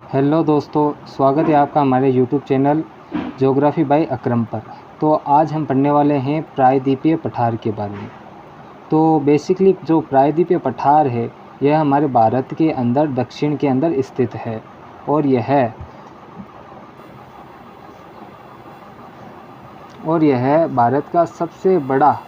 Hello दोस्तों, स्वागत है आपका हमारे यूट्यूब चैनल ज्योग्राफी बाय अकरम पर। तो आज हम पढ़ने वाले हैं प्रायद्वीपीय पठार के बारे में। तो बेसिकली जो प्रायद्वीपीय पठार है यह हमारे भारत के अंदर दक्षिण के अंदर स्थित है और यह भारत का सबसे बड़ा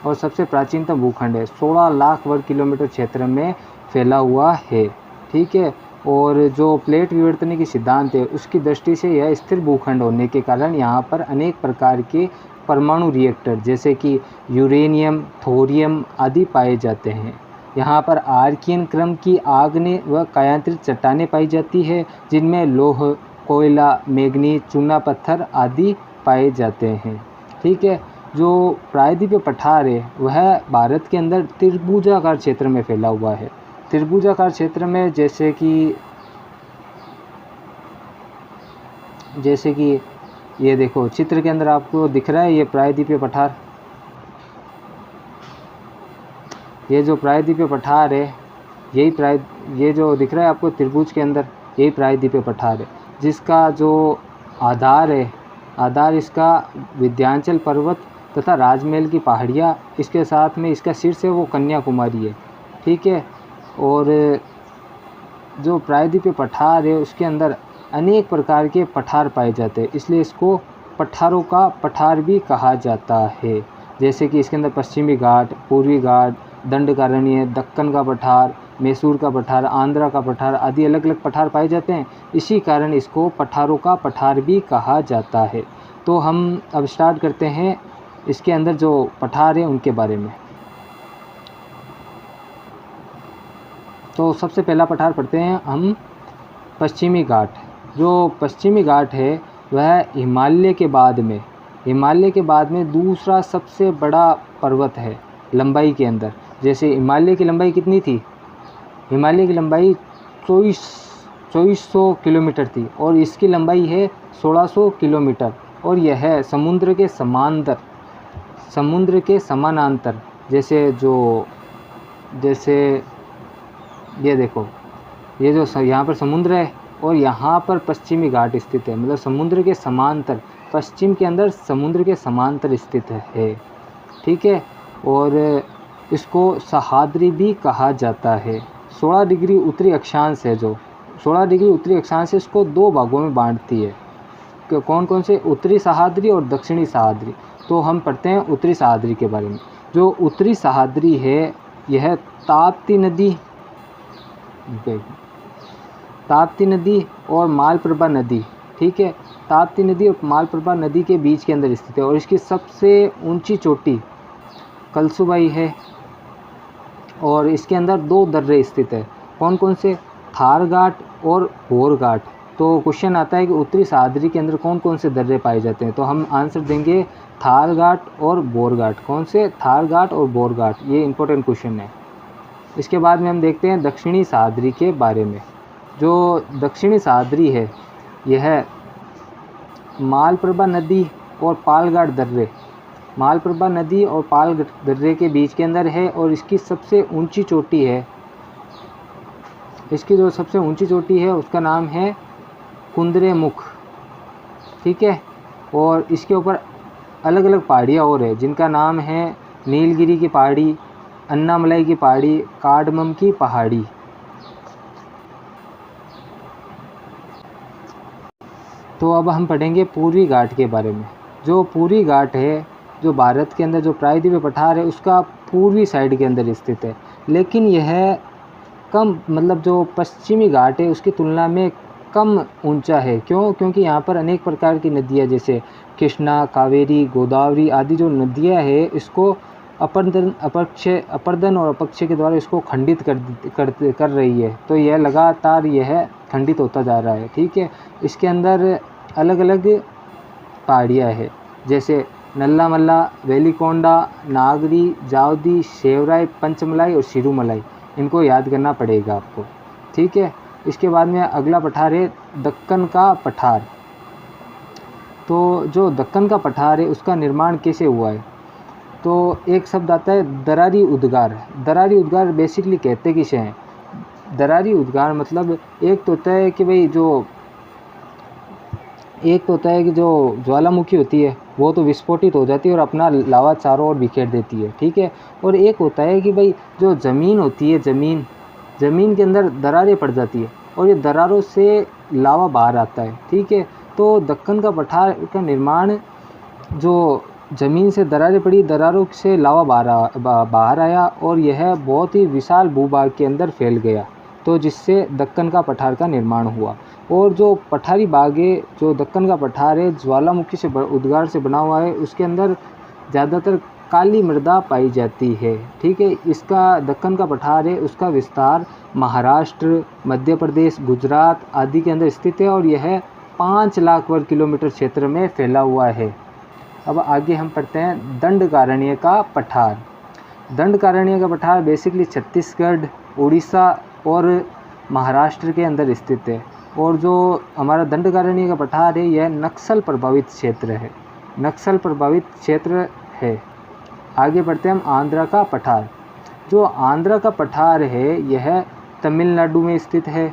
और सबसे प्राचीनतम भूखंड है। 16 लाख वर्ग किलोमीटर क्षेत्र में फैला हुआ है। ठीक है। और जो प्लेट विवर्तन की सिद्धांत है उसकी दृष्टि से यह स्थिर भूखंड होने के कारण यहाँ पर अनेक प्रकार के परमाणु रिएक्टर जैसे कि यूरेनियम, थोरियम आदि पाए जाते हैं। यहाँ पर आर्कियन क्रम की आग्नेय व कायांतरित चट्टानें पाई जाती है जिनमें लौह, कोयला, मैंगनीज, चूना पत्थर आदि पाए जाते हैं। ठीक है। जो प्रायद्वीपीय पठार है वह भारत के अंदर त्रिभुजाकार क्षेत्र में फैला हुआ है। त्रिभुजाकार क्षेत्र में जैसे कि ये देखो चित्र के अंदर आपको दिख रहा है ये प्रायद्वीपीय पठार। ये जो प्रायद्वीपीय पठार है ये जो दिख रहा है आपको त्रिभुज के अंदर यही प्रायद्वीपीय पठार है, जिसका जो आधार इसका विंध्याचल पर्वत तथा राजमहल की पहाड़ियाँ, इसके साथ में इसका शीर्ष है वो कन्याकुमारी है। ठीक है। और जो प्रायद्वीपीय पठार है उसके अंदर अनेक प्रकार के पठार पाए जाते हैं, इसलिए इसको पठारों का पठार भी कहा जाता है। जैसे कि इसके अंदर पश्चिमी घाट, पूर्वी घाट, दंडकारण्य, दक्कन का पठार, मैसूर का पठार, आंध्रा का पठार आदि अलग अलग पठार पाए जाते हैं। इसी कारण इसको पठारों का पठार भी कहा जाता है। तो हम अब स्टार्ट करते हैं इसके अंदर जो पठार है उनके बारे में। तो सबसे पहला पठार पढ़ते हैं हम पश्चिमी घाट। जो पश्चिमी घाट है वह हिमालय के बाद में दूसरा सबसे बड़ा पर्वत है लंबाई के अंदर। जैसे हिमालय की लंबाई कितनी थी? हिमालय की लंबाई 2400 किलोमीटर थी और इसकी लंबाई है 1600 किलोमीटर और यह समुद्र के समानांतर जैसे ये देखो, ये जो यहाँ पर समुद्र है और यहाँ पर पश्चिमी घाट स्थित है, मतलब समुद्र के समांतर, पश्चिम के अंदर समुद्र के समांतर स्थित है। ठीक है। और इसको सह्याद्री भी कहा जाता है। 16 डिग्री उत्तरी अक्षांश है, जो 16 डिग्री उत्तरी अक्षांश है इसको दो भागों में बांटती है। कौन कौन से? उत्तरी सह्याद्री और दक्षिणी सह्याद्री। तो हम पढ़ते हैं उत्तरी सह्याद्री के बारे में। जो उत्तरी सह्याद्री है यह ताप्ती नदी और मालप्रभा नदी, ठीक है, ताप्ती नदी और मालप्रभा नदी के बीच के अंदर स्थित है और इसकी सबसे ऊंची चोटी कलसुबाई है और इसके अंदर दो दर्रे स्थित है। कौन कौन से? थार घाट और बोर घाट। तो क्वेश्चन आता है कि उत्तरी सह्याद्री के अंदर कौन कौन से दर्रे पाए जाते हैं, तो हम आंसर देंगे थार घाट और बोर घाट। कौन से? थार घाट और बोर घाट। ये इंपॉर्टेंट क्वेश्चन है। इसके बाद में हम देखते हैं दक्षिणी सह्याद्री के बारे में। जो दक्षिणी सह्याद्री है यह मालप्रभा नदी और पालघाट दर्रे के बीच के अंदर है और इसकी सबसे ऊंची चोटी है, इसकी जो सबसे ऊंची चोटी है उसका नाम है कुंद्रेमुख। ठीक है। और इसके ऊपर अलग अलग पहाड़ियाँ और है जिनका नाम है नीलगिरी की पहाड़ी, अन्नामलाई की पहाड़ी, कार्डमम की पहाड़ी। तो अब हम पढ़ेंगे पूर्वी घाट के बारे में। जो पूर्वी घाट है, जो भारत के अंदर जो प्रायद्वीपीय पठार है उसका पूर्वी साइड के अंदर स्थित है, लेकिन यह कम, मतलब जो पश्चिमी घाट है उसकी तुलना में कम ऊंचा है। क्यों? क्योंकि यहाँ पर अनेक प्रकार की नदियाँ जैसे कृष्णा, कावेरी, गोदावरी आदि जो नदियाँ हैं इसको अपर्दन और अपक्षय के द्वारा इसको खंडित कर रही है। तो यह लगातार खंडित होता जा रहा है। ठीक है। इसके अंदर अलग अलग पहाड़ियाँ हैं जैसे नल्लामल्ला, वेलिकोंडा, नागरी, जावदी, शेवराई, पंचमलाई और सिरूमलाई। इनको याद करना पड़ेगा आपको। ठीक है। इसके बाद में अगला पठार है दक्कन का पठार। तो जो दक्कन का पठार है उसका निर्माण कैसे हुआ है? तो एक शब्द आता है दरारी उद्गार। दरारी उद्गार बेसिकली कहते किसे हैं? दरारी उद्गार मतलब एक तो होता है कि भाई जो ज्वालामुखी होती है वो तो विस्फोटित हो जाती है और अपना लावा चारों ओर बिखेर देती है, ठीक है। और एक होता है कि भाई जो ज़मीन होती है, ज़मीन के अंदर दरारें पड़ जाती है और ये दरारों से लावा बाहर आता है, ठीक है। तो दक्कन का पठार का निर्माण, जो ज़मीन से दरारें पड़ी, दरारों से लावा बाहर आया और यह बहुत ही विशाल भूभाग के अंदर फैल गया, तो जिससे दक्कन का पठार का निर्माण हुआ। और जो पठारी बाग है, जो दक्कन का पठार है, ज्वालामुखी से उद्गार से बना हुआ है, उसके अंदर ज़्यादातर काली मृदा पाई जाती है, ठीक है। इसका दक्कन का पठार है, उसका विस्तार महाराष्ट्र, मध्य प्रदेश, गुजरात आदि के अंदर स्थित है और यह 5 लाख वर्ग किलोमीटर क्षेत्र में फैला हुआ है। अब आगे हम पढ़ते हैं दंडकारण्य का पठार। दंडकारण्य का पठार बेसिकली छत्तीसगढ़, उड़ीसा और महाराष्ट्र के अंदर स्थित है। और जो हमारा दंडकारण्य का पठार है, यह नक्सल प्रभावित क्षेत्र है। आगे बढ़ते हैं हम आंध्रा का पठार। जो आंध्रा का पठार है, यह तमिलनाडु में स्थित है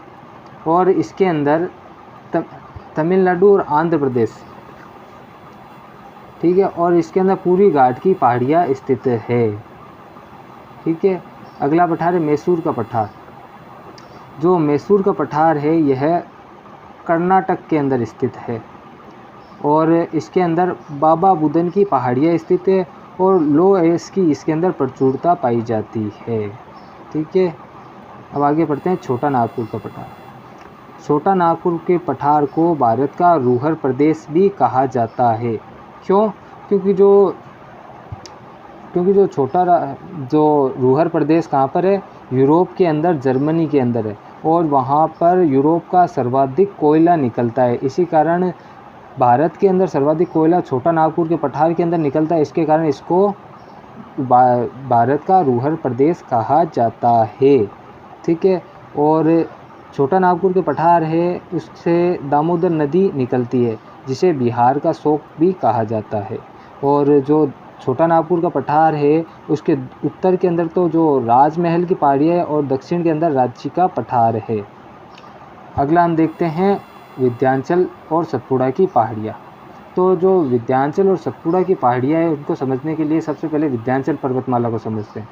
और इसके अंदर तमिलनाडु और आंध्र प्रदेश, ठीक है, और इसके अंदर पूर्वी घाट की पहाड़ियाँ स्थित है, ठीक है। अगला पठार है मैसूर का पठार। जो मैसूर का पठार है, यह कर्नाटक के अंदर स्थित है और इसके अंदर बाबा बुदन की पहाड़ियाँ स्थित है और लो एस की इसके अंदर प्रचुरता पाई जाती है, ठीक है। अब आगे बढ़ते हैं छोटा नागपुर का पठार। छोटा नागपुर के पठार को भारत का रूहर प्रदेश भी कहा जाता है। क्यों? क्योंकि जो रूहर प्रदेश कहाँ पर है? यूरोप के अंदर, जर्मनी के अंदर है और वहाँ पर यूरोप का सर्वाधिक कोयला निकलता है। इसी कारण भारत के अंदर सर्वाधिक कोयला छोटा नागपुर के पठार के अंदर निकलता है। इसके कारण इसको भारत का रूहर प्रदेश कहा जाता है, ठीक है। और छोटा नागपुर के पठार है, उससे दामोदर नदी निकलती है, जिसे बिहार का शोक भी कहा जाता है। और जो छोटा नागपुर का पठार है, उसके उत्तर के अंदर तो जो राजमहल की पहाड़ियाँ है और दक्षिण के अंदर राज्य का पठार है। अगला हम देखते हैं विंध्याचल और सतपुड़ा की पहाड़ियाँ। तो जो विंध्याचल और सतपुड़ा की पहाड़ियाँ है, उनको समझने के लिए सबसे पहले विंध्याचल पर्वतमाला को समझते हैं।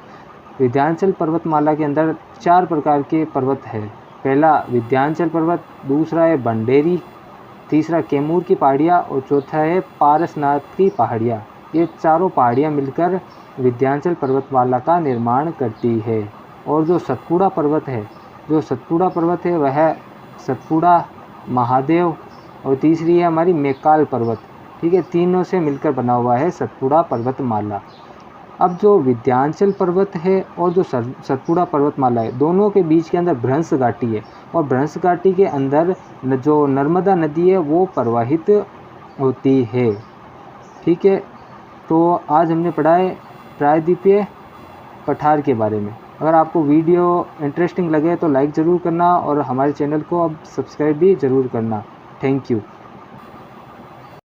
विंध्याचल पर्वतमाला के अंदर 4 प्रकार के पर्वत है। पहला विंध्याचल पर्वत, दूसरा है बंडेरी, तीसरा कैमूर की पहाड़ियाँ और चौथा है पारसनाथ की पहाड़ियाँ। ये चारों पहाड़ियाँ मिलकर विंध्याचल पर्वतमाला का निर्माण करती है। और जो सतपुड़ा पर्वत है, वह सतपुड़ा, महादेव और तीसरी है हमारी मैकाल पर्वत, ठीक है। तीनों से मिलकर बना हुआ है सतपुड़ा पर्वतमाला। अब जो विंध्याचल पर्वत है और जो सतपुड़ा पर्वतमाला है, दोनों के बीच के अंदर भ्रंश घाटी है और भ्रंश घाटी के अंदर जो नर्मदा नदी है वो प्रवाहित होती है, ठीक है। तो आज हमने पढ़ा है प्रायद्वीपीय पठार के बारे में। अगर आपको वीडियो इंटरेस्टिंग लगे तो लाइक ज़रूर करना और हमारे चैनल को अब सब्सक्राइब भी ज़रूर करना। Thank you.